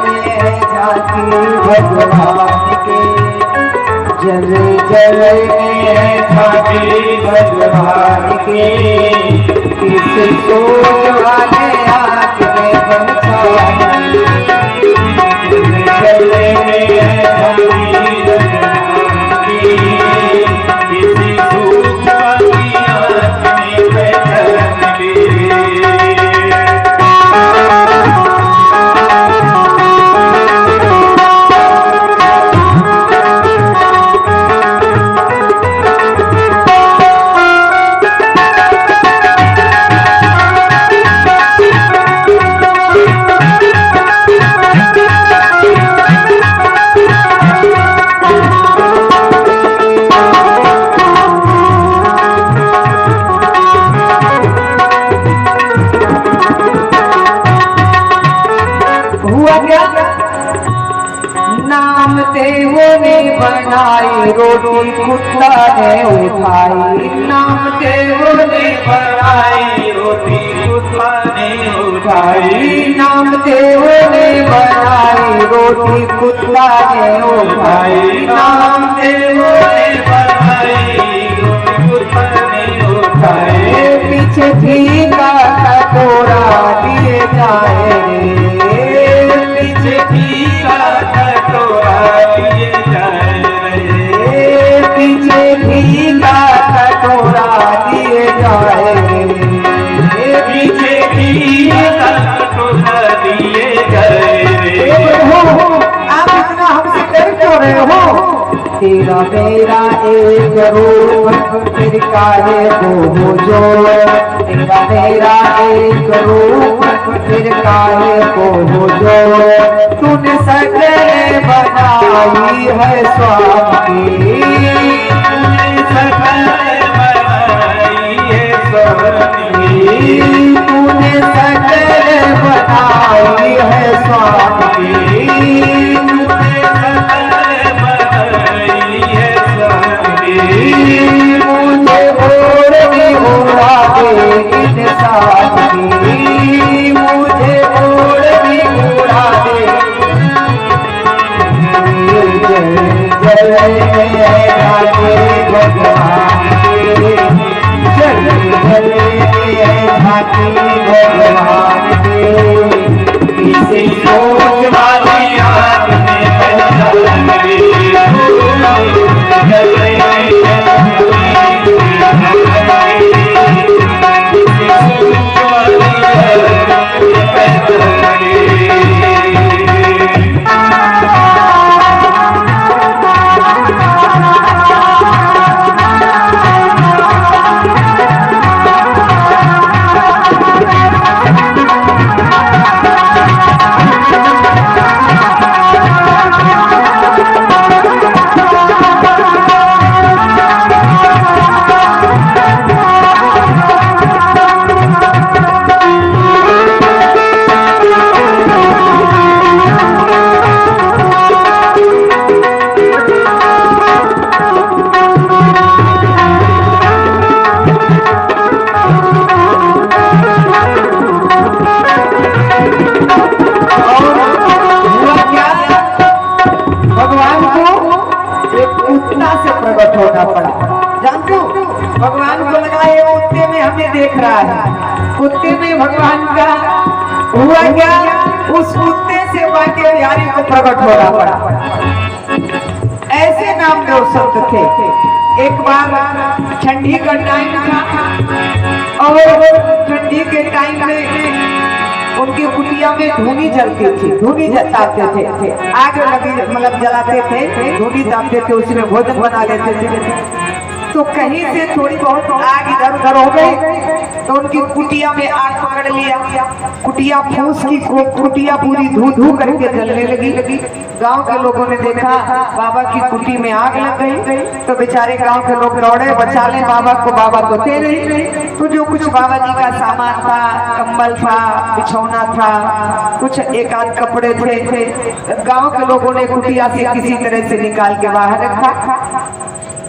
में झांकी भगवान के, जल जल में झांकी भगवान के, किस सोच वाले आँख में पहचान, जल में झांकी भगवान की, किसी सोच वाली आँख में पहचान के। नाम देवों ने बनाई रोटी कुत्ता ने उठाई, नाम देवों ने बनाई रोटी कुत्ता ने उठाई, नाम देवों ने बनाई रोटी कुत्ता ने उठाई, नाम देवों ने बनाई रोटी कुत्ता ने उठाई, पीछे घी का कटोरा दिए जाए रे, पीछे घी का कटोरा दिए जाए रे, पीछे घी का कटोरा दिए जाए रे, पीछे घी का कटोरा दिए जाए रे। आप इतना हमसे डर क्यों रहे हो? तेरा मेरा एक रूप फिर काहे को हो जो, तेरा मेरा एक रूप फिर काहे को हो जो, तूने सकल बनाई है स्वामी, तूने सकल बनाई है स्वामी, तूने सकल बनाई है स्वामी, तूने सकल मुझे और भी उड़ा दे इंसान की, मुझे और भी उड़ा दे, जल में झांकी भगवान के, जल जल में झांकी भगवान के, किसी सोच वाली आँख में पहचान रे, जल होना पड़ा। जानते हो भगवान को लगा ये कुत्ते में हमें देख रहा है, कुत्ते में भगवान का हुआ क्या, उस कुत्ते से बांके बिहारी को प्रकट होना पड़ा। ऐसे नाम दो शब्द थे। एक बार ठंडी का टाइम था और ठंडी के टाइम में उनकी कुटिया में धूनी जलती थी, धूनी तापते थे, आग लगी मतलब जलाते थे, धूनी तापते थे, उसमें भोजन बना लेते थे। तो कहीं से थोड़ी बहुत आग इधर उधर हो गई तो उनकी कुटिया में आग पकड़ लिया, कुटिया फूस की कुटिया पूरी धू धू करके जलने लगी। गांव के लोगों ने देखा बाबा की कुटी में आग लग गई तो बेचारे गांव के लोग दौड़े बचा ले बाबा को, बाबा तो थे नहीं। तो जो कुछ बाबा जी का सामान था, कंबल था, बिछौना था, कुछ एक आध कपड़े थे, गांव के लोगों ने कुटिया से किसी तरह से निकाल के बाहर रखा।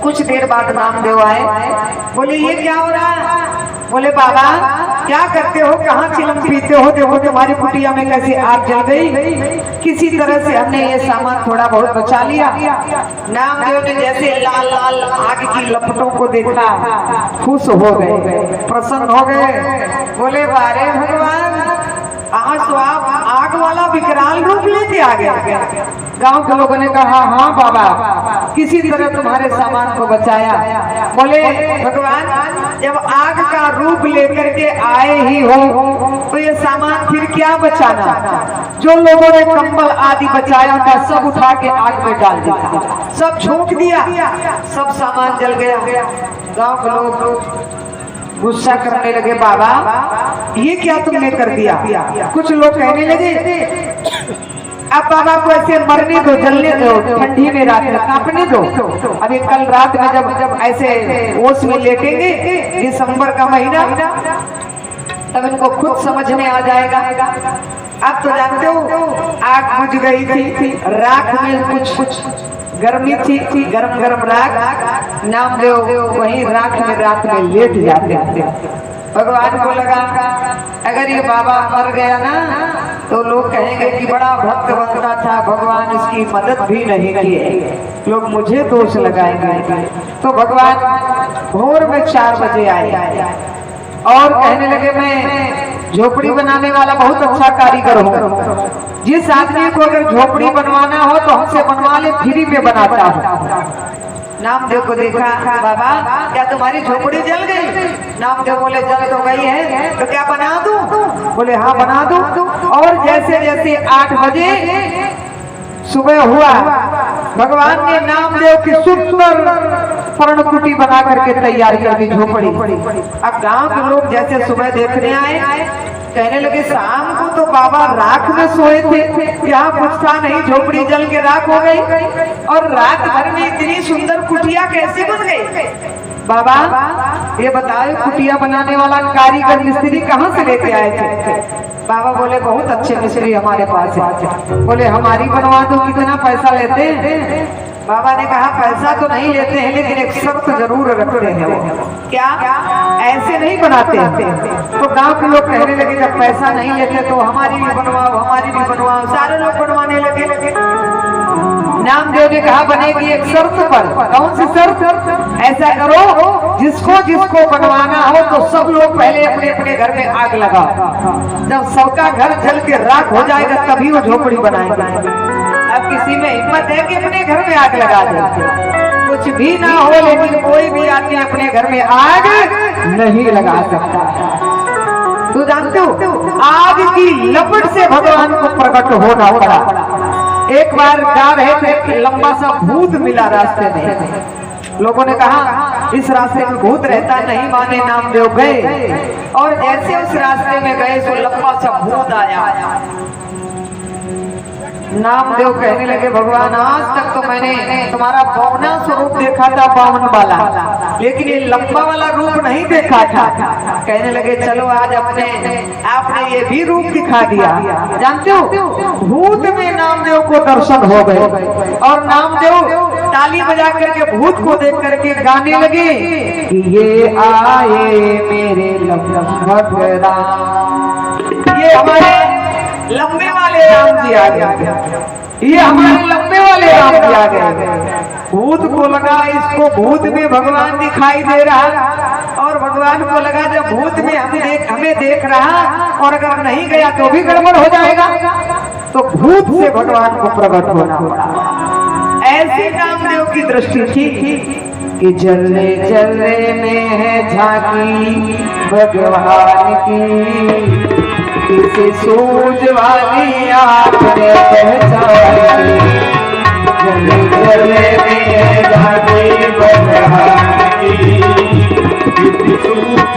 कुछ देर बाद नामदेव आए, बोले ये क्या हो रहा है? बोले बाबा क्या करते हो, कहाँ चिलम पीते हो, देखो तुम्हारी कुटिया में कैसे आग जल गई। किसी तरह से हमने ये सामान थोड़ा बहुत बचा लिया। नामदेव ने जैसे लाल लाल आग की लपटों को देखा, खुश हो गए, प्रसन्न हो गए। बोले बारे भगवान, आज तो आप आग वाला विकराल रूप लेके आ गए। गांव के लोगों ने कहा हाँ बाबा, किसी तरह तुम्हारे सामान को बचाया। बोले भगवान, जब आग का रूप लेकर के आए ही हो तो ये सामान फिर क्या बचाना? जो लोगों ने कंबल आदि बचाया था सब उठा के आग में डाल दिया, सब झोंक दिया, सब सामान जल गया। गांव के लोग गुस्सा करने लगे, बाबा ये क्या तुमने कर दिया? कुछ लोग कहने लगे अब बाबा को ऐसे मरने दो, जलने दो, ठंडी में रात में कांपने दो। अभी कल रात में जब ऐसे ओस में लेटेंगे, दिसंबर का महीना, तब इनको खुद समझ में आ जाएगा। अब तो जानते हो आग बुझ गई थी, राख में कुछ गर्मी थी, गरम गरम राख। नामदेव वहीं राख में रात में लेट जाते। भगवान को लगा अगर ये बाबा मर गया ना तो लोग कहेंगे कि बड़ा भक्त बनता था, भगवान इसकी मदद भी नहीं किए, लोग मुझे दोष लगाएंगे। तो भगवान भोर में 4 बजे आए और कहने लगे मैं झोपड़ी बनाने वाला बहुत अच्छा कारीगर हूँ, जिस आदमी को अगर झोपड़ी बनवाना हो तो हमसे बनवा ले, फ्री में बनाता हूँ। नामदेव को देखा, बाबा क्या तुम्हारी झोपड़ी जल गई? नामदेव बोले जल तो गई है, तो क्या बना दूं? बोले हाँ बना दो। और जैसे जैसे 8 बजे सुबह हुआ, भगवान ने नामदेव की सुंदर पर्णकुटी बना करके तैयार कर दी झोपड़ी। अब गांव के लोग जैसे सुबह देखने आए, कहने लगे शाम को तो बाबा राख में सोए थे, यहाँ कुछ था नहीं, झोपड़ी जल के राख हो गई, और रात भर में इतनी सुंदर कुटिया कैसे बन गई? बाबा ये बताओ कुटिया बनाने वाला कारीगर मिस्त्री कहाँ से लेके आए थे? बाबा बोले बहुत अच्छे मिस्त्री हमारे पास है। बोले हमारी बनवा दो, कितना पैसा लेते हैं? बाबा ने कहा पैसा तो नहीं लेते हैं, लेकिन एक शर्त जरूर रखते हैं। वो क्या? ऐसे नहीं बनाते हैं। तो गांव के लोग कहने लगे जब पैसा नहीं लेते तो हमारी भी बनवाओ, हमारी भी बनवाओ। सारे लोग बनवाने लगे। नामदेव ने कहा बनेगी एक शर्त पर। कौन सी शर्त? ऐसा करो जिसको जिसको बनवाना हो तो सब लोग पहले अपने अपने घर में आग लगाओ, जब सबका घर जल के राख हो जाएगा तभी वो झोपड़ी बनाएंगे। अब किसी में हिम्मत है कि अपने घर में आग लगा दे? कुछ भी ना हो लेकिन कोई भी आदमी अपने घर में आग नहीं लगा सकता। तो जानते हो आग की लपट से भगवान को प्रकट होना पड़ा। एक बार जा रहे थे, लंबा सा भूत मिला रास्ते में। लोगों ने कहा इस रास्ते में भूत रहता नहीं, माने नामदेव गए और जैसे उस रास्ते में गए तो लंबा सा भूत आया। नामदेव कहने लगे भगवान आज तक तो मैंने तुम्हारा बावना स्वरूप देखा था, बावन वाला, लेकिन ये लंबा वाला रूप नहीं देखा था। कहने लगे चलो आज आपने ये भी रूप दिखा दिया। जानते हो भूत में नामदेव को दर्शन हो गए और नामदेव ताली बजा करके भूत को देख करके गाने लगे कि ये आए मेरे लंबे राम, ये हमारे लंबे वाले राम जी आ गए, ये हमारे लंबे वाले राम जी आ गए। भूत को लगा इसको भूत में भगवान दिखाई दे रहा, और भगवान को लगा जब भूत में हमें देख रहा और अगर नहीं गया तो भी गड़बड़ हो जाएगा, तो भूत से भगवान को प्रकट होना पड़ा। ऐसी नामदेव की दृष्टि थी कि जलने जलने में है झांकी भगवान की, किसी सूझ वाली आपने पहचानी, जलने जलने में है झांकी भगवान की, किसी सूझ